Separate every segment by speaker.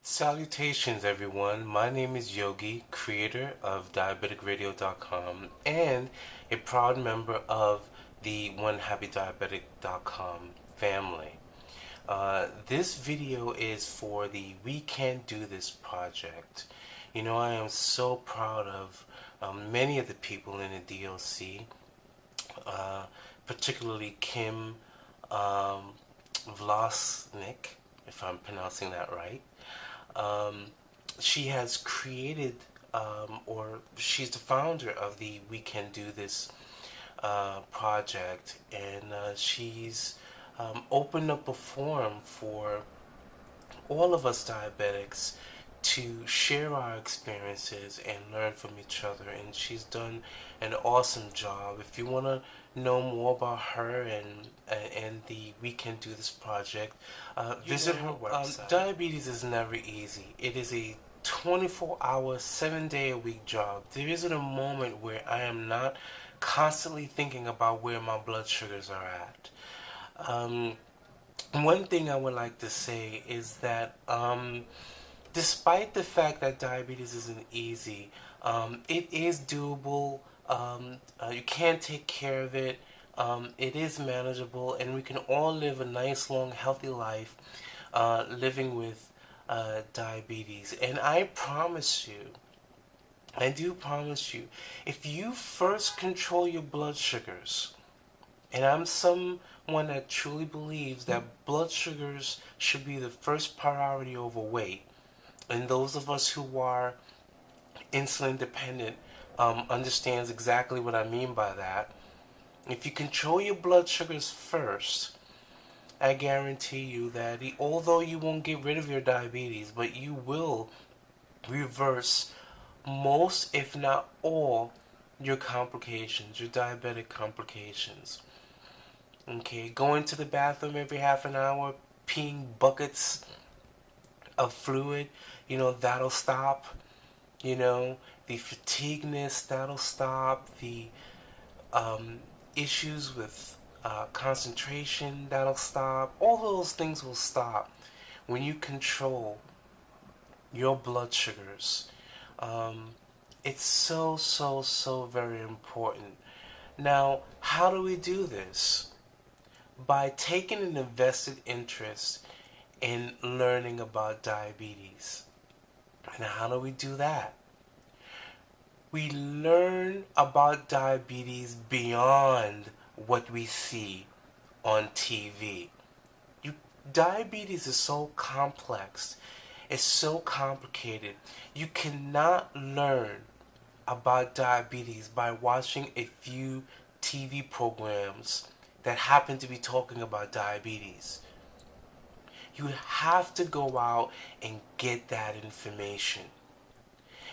Speaker 1: Salutations, everyone. My name is Yogi, creator of DiabeticRadio.com and a proud member of the OneHappyDiabetic.com family. This video is for the We Can Do This project. I am so proud of many of the people in the DLC, uh, particularly Kim um, Vlasnik, if I'm pronouncing that right. Um, she has created, or she's the founder of the We Can Do This project, and she's opened up a forum for all of us diabetics to share our experiences and learn from each other. And she's done an awesome job. If you want to know more about her and the We Can Do This project, visit her website. Diabetes is never easy. It is a 24-hour, 7-day-a-week job. There isn't a moment where I am not constantly thinking about where my blood sugars are at. One thing I would like to say is that despite the fact that diabetes isn't easy, it is doable. You can take care of it. It is manageable, and we can all live a nice, long, healthy life living with diabetes. And I do promise you, if you first control your blood sugars, and I'm someone that truly believes that blood sugars should be the first priority over weight. And those of us who are insulin dependent understands exactly what I mean by that. If you control your blood sugars first, I guarantee you that although you won't get rid of your diabetes, but you will reverse most, if not all, your complications, your diabetic complications. Okay, going to the bathroom every half an hour, peeing buckets of fluid, that'll stop. The fatigueness, that'll stop. The issues with concentration, that'll stop. All those things will stop when you control your blood sugars. It's so, so, so very important. Now, how do we do this? By taking an invested interest in learning about diabetes. And how do we do that? We learn about diabetes beyond what we see on TV. Diabetes is so complex. It's so complicated. You cannot learn about diabetes by watching a few TV programs that happen to be talking about diabetes. You have to go out and get that information.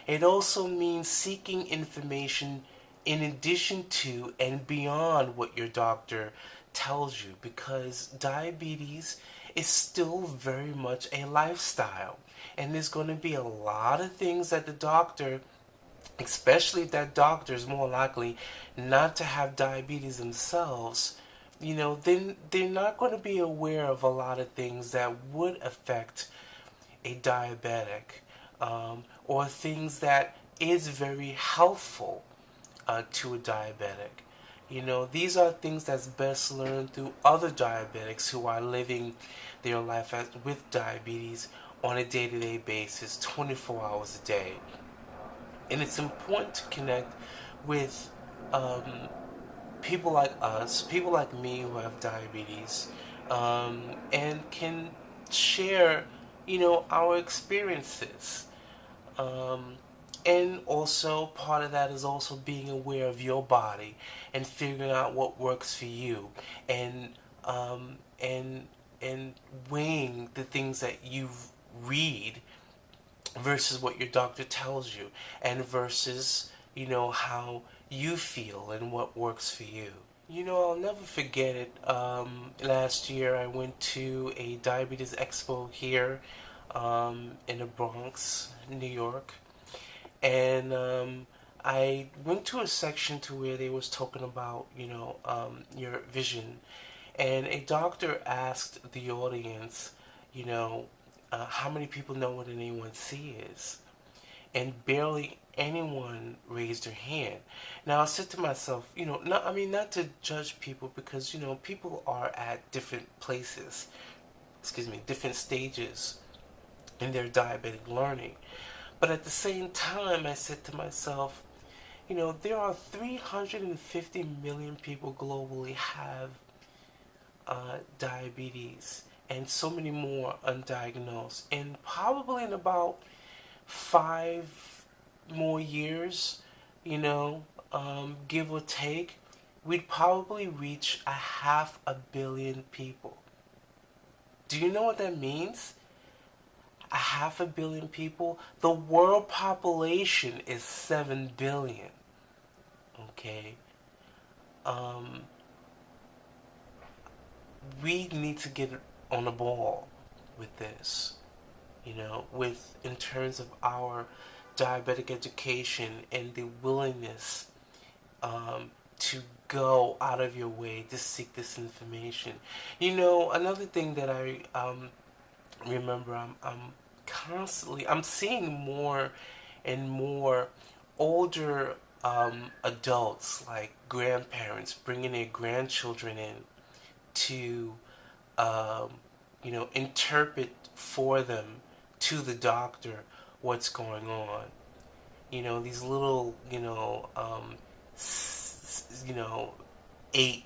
Speaker 1: It also means seeking information in addition to and beyond what your doctor tells you, because diabetes is still very much a lifestyle. And there's going to be a lot of things that the doctor, especially if that doctor is more likely not to have diabetes themselves, then they're not going to be aware of a lot of things that would affect a diabetic, or things that is very helpful to a diabetic. These are things that's best learned through other diabetics who are living their life with diabetes on a day-to-day basis, 24 hours a day. And it's important to connect with people like us, people like me who have diabetes, and can share, our experiences. And also, part of that is also being aware of your body and figuring out what works for you, and um, and and weighing the things that you read versus what your doctor tells you, and versus how you feel and what works for you. I'll never forget it. Last year I went to a diabetes expo here in the Bronx, New York, and I went to a section to where they was talking about your vision, and a doctor asked the audience, you know How many people know what an A1C is? And barely anyone raised their hand. Now I said to myself, not to judge people, because people are at different places, different stages in their diabetic learning. But at the same time, I said to myself, there are 350 million people globally have diabetes, and so many more undiagnosed. And probably in about 5 more years, give or take, we'd probably reach 500 million people. Do you know what that means? 500 million people. The world population is 7 billion. Okay. We need to get on the ball with this. With in terms of our diabetic education and the willingness to go out of your way to seek this information. Another thing that I remember, I'm seeing more and more older adults, like grandparents, bringing their grandchildren in to interpret for them, to the doctor, what's going on. These little 8,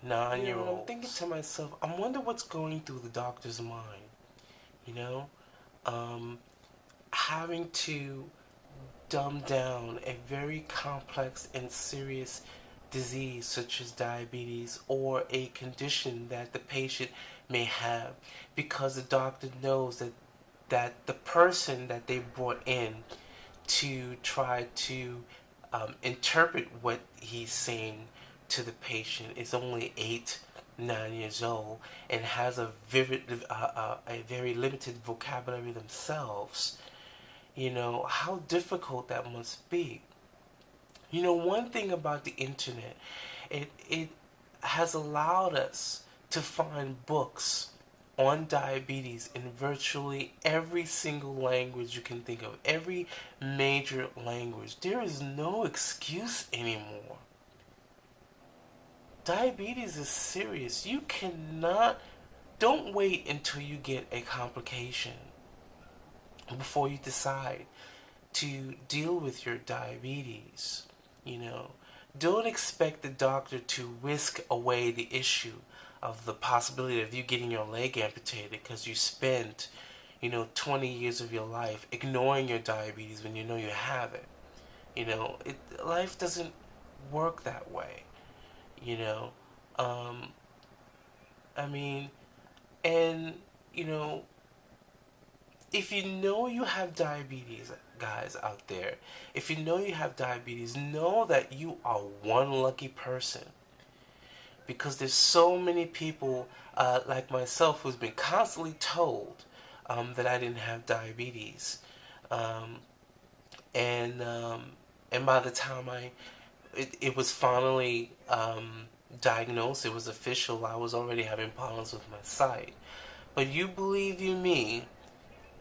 Speaker 1: 9 year olds. I'm thinking to myself, I wonder what's going through the doctor's mind. Having to dumb down a very complex and serious disease such as diabetes, or a condition that the patient may have, because the doctor knows that the person that they brought in to try to interpret what he's saying to the patient is only 8, 9 years old, and has a very limited vocabulary themselves. How difficult that must be. One thing about the internet, it has allowed us to find books on diabetes in virtually every single language you can think of, every major language. There is no excuse anymore. Diabetes is serious. Don't wait until you get a complication before you decide to deal with your diabetes. Don't expect the doctor to whisk away the issue of the possibility of you getting your leg amputated because you spent 20 years of your life ignoring your diabetes when you know you have it. Life doesn't work that way. And if you know you have diabetes, guys out there, if you know you have diabetes, know that you are one lucky person. Because there's so many people like myself who's been constantly told that I didn't have diabetes. And by the time it was finally diagnosed, it was official, I was already having problems with my sight. But you believe you me,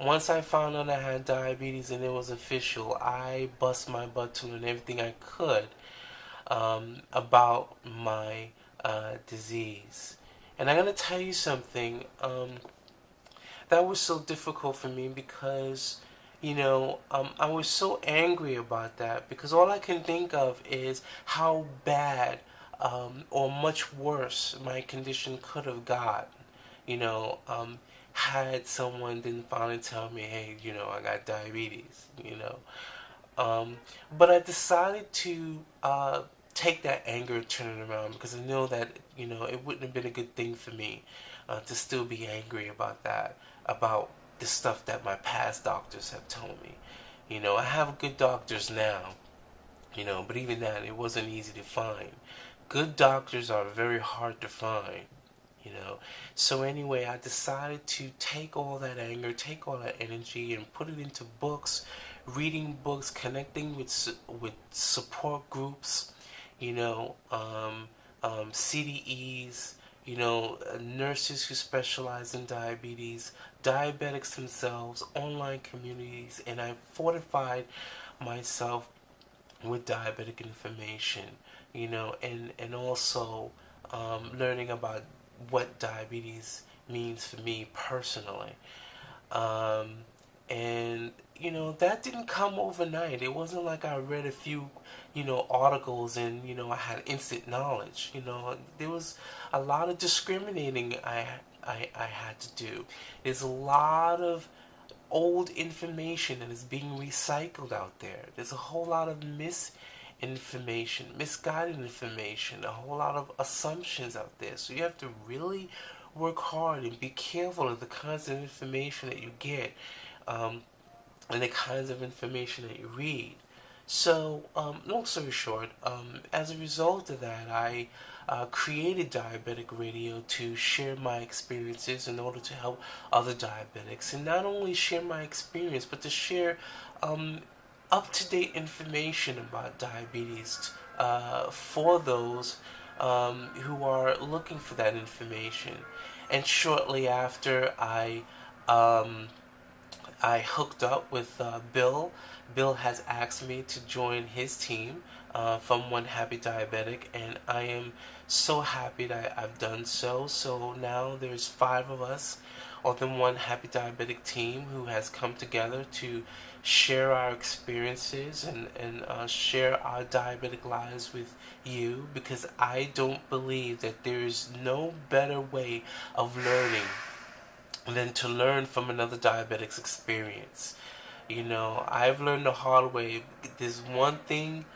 Speaker 1: once I found out I had diabetes and it was official, I bust my butt to learn everything I could about my disease. And I'm going to tell you something that was so difficult for me, because I was so angry about that, because all I can think of is how bad or much worse my condition could have gotten. Had someone then finally tell me, hey, I got diabetes, But I decided to take that anger and turn it around, because I know that, it wouldn't have been a good thing for me to still be angry about that, about the stuff that my past doctors have told me. I have good doctors now, but even that, it wasn't easy to find. Good doctors are very hard to find. So anyway, I decided to take all that anger, take all that energy, and put it into books, reading books, connecting with support groups, CDEs, nurses who specialize in diabetes, diabetics themselves, online communities, and I've fortified myself with diabetic information, and also learning about what diabetes means for me personally. Um, and that didn't come overnight. It wasn't like I read a few articles and I had instant knowledge. There was a lot of discriminating I had to do. There's a lot of old information that is being recycled out there. There's a whole lot of misinformation, misguided information, a whole lot of assumptions out there. So you have to really work hard and be careful of the kinds of information that you get, and the kinds of information that you read. So, long story short, as a result of that, I created Diabetic Radio to share my experiences in order to help other diabetics, and not only share my experience, but to share up-to-date information about diabetes for those who are looking for that information. And shortly after, I hooked up with Bill. Bill has asked me to join his team from One Happy Diabetic, and I am so happy that I've done so. So now there's 5 of us on the One Happy Diabetic team who has come together to share our experiences and share our diabetic lives with you, because I don't believe that there is no better way of learning than to learn from another diabetic's experience. I've learned the hard way. There's one thing,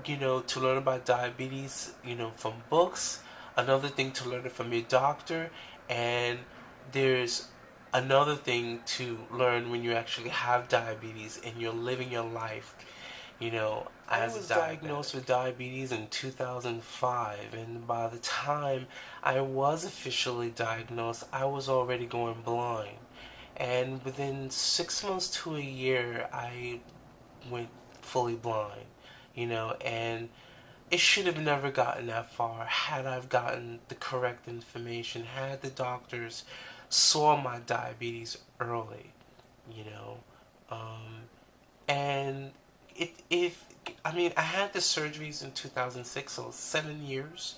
Speaker 1: to learn about diabetes, from books, another thing to learn it from your doctor, and there's another thing to learn when you actually have diabetes and you're living your life. I was diagnosed with diabetes in 2005, and by the time I was officially diagnosed, I was already going blind. And within 6 months to a year, I went fully blind, and it should have never gotten that far had I gotten the correct information, had the doctors saw my diabetes early, you know. And if I mean, I had the surgeries in 2006, so 7 years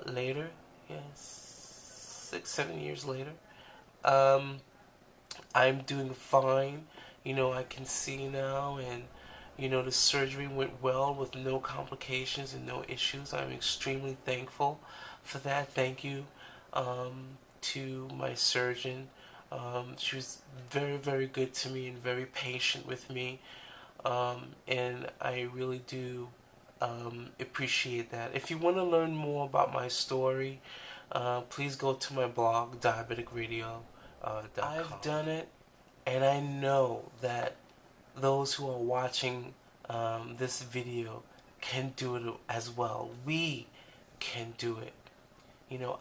Speaker 1: later, yes, 6, 7 years later, I'm doing fine. I can see now, and the surgery went well with no complications and no issues. I'm extremely thankful for that. Thank you to my surgeon. She was very, very good to me and very patient with me. And I really do appreciate that. If you want to learn more about my story, please go to my blog, DiabeticRadio.com. I've done it, and I know that those who are watching this video can do it as well. We can do it.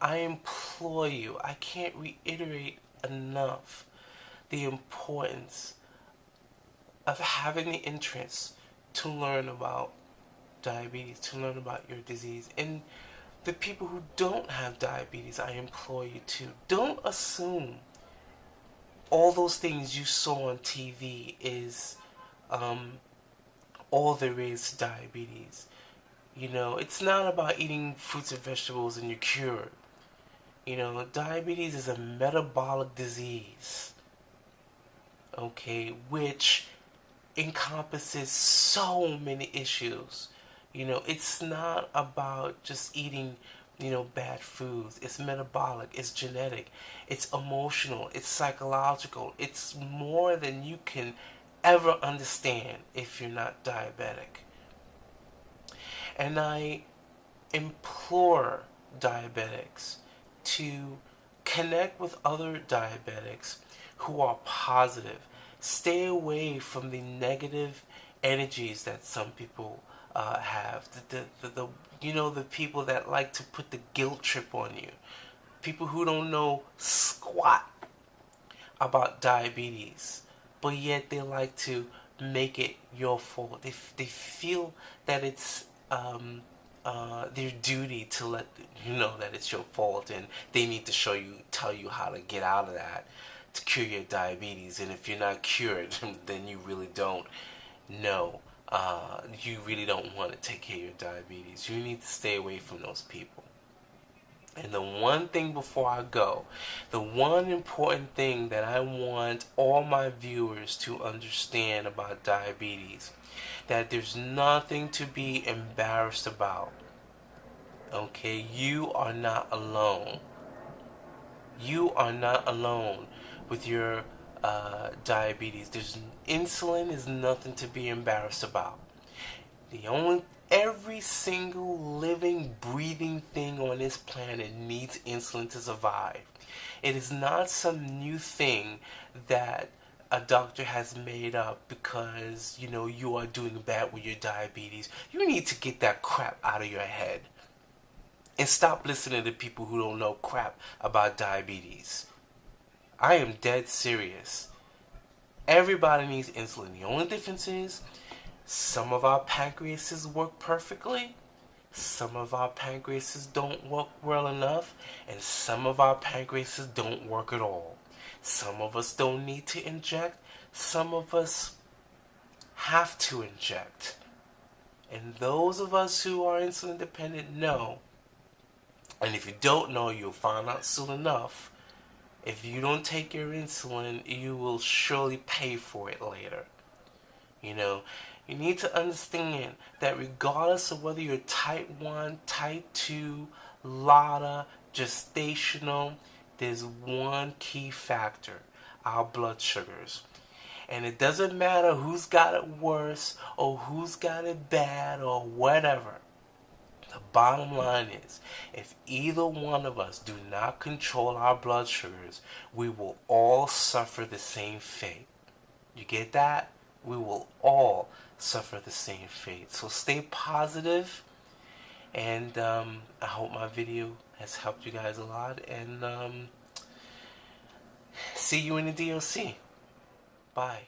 Speaker 1: I implore you, I can't reiterate enough the importance of having the interest to learn about diabetes, to learn about your disease. And the people who don't have diabetes, I implore you to. Don't assume all those things you saw on TV is all there is to diabetes. It's not about eating fruits and vegetables and you're cured. Diabetes is a metabolic disease, okay, which encompasses so many issues. It's not about just eating, bad foods. It's metabolic, it's genetic, it's emotional, it's psychological. It's more than you can ever understand if you're not diabetic. And I implore diabetics to connect with other diabetics who are positive. Stay away from the negative energies that some people have. The people that like to put the guilt trip on you. People who don't know squat about diabetes, but yet they like to make it your fault. They feel that it's their duty to let you know that it's your fault, and they need to tell you how to get out of that to cure your diabetes. And if you're not cured, then you really don't know. You really don't want to take care of your diabetes. You need to stay away from those people. And the one thing before I go, the one important thing that I want all my viewers to understand about diabetes, that there's nothing to be embarrassed about. Okay, you are not alone. You are not alone with your diabetes. Insulin is nothing to be embarrassed about. Every single living, breathing thing on this planet needs insulin to survive. It is not some new thing that a doctor has made up because, you are doing bad with your diabetes. You need to get that crap out of your head. And stop listening to people who don't know crap about diabetes. I am dead serious. Everybody needs insulin. The only difference is some of our pancreases work perfectly, some of our pancreases don't work well enough, and some of our pancreases don't work at all. Some of us don't need to inject, some of us have to inject. And those of us who are insulin dependent know. And if you don't know, you'll find out soon enough. If you don't take your insulin, you will surely pay for it later. You need to understand that regardless of whether you're type 1, type 2, LADA, gestational, there's one key factor: our blood sugars. And it doesn't matter who's got it worse or who's got it bad or whatever. The bottom line is, if either one of us do not control our blood sugars, we will all suffer the same fate. You get that? We will all suffer the same fate. So stay positive, and I hope my video has helped you guys a lot, and see you in the DOC. Bye.